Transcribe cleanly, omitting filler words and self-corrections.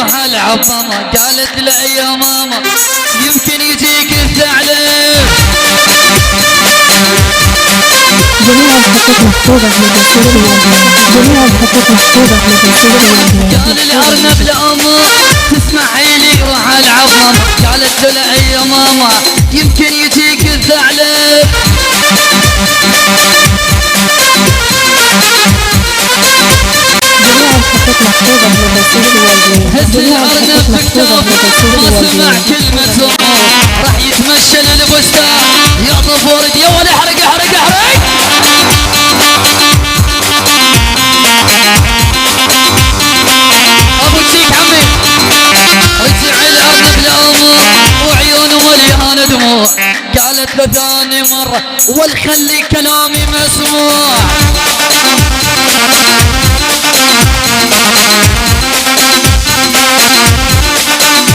روح العظمة. قالت له يا ماما يمكن يجيك الثعلب. جميع الحقوق محفوظة لدى سيد الوالدين. جميع الحقوق محفوظة لدى سيد الوالدين. قال الأرنب لأمه تسمحي لي روح العظمة. قالت له يا ماما يمكن يجيك الثعلب. جميع الحقوق محفوظة لدى سيد الوالدين. هز جميع الأرنب الحقوق في محفوظة كتابه لدى سيد ما سمع الوالدين. كلمة أمه راح يتمشى للبستان. يا طفورك يا ولد احرق احرق احرق. ابو تشيك عمي. رجع الأرنب لأمه وعيونه مليانة دموع. قالت له ثاني مرة والخلي كلامي مسموع.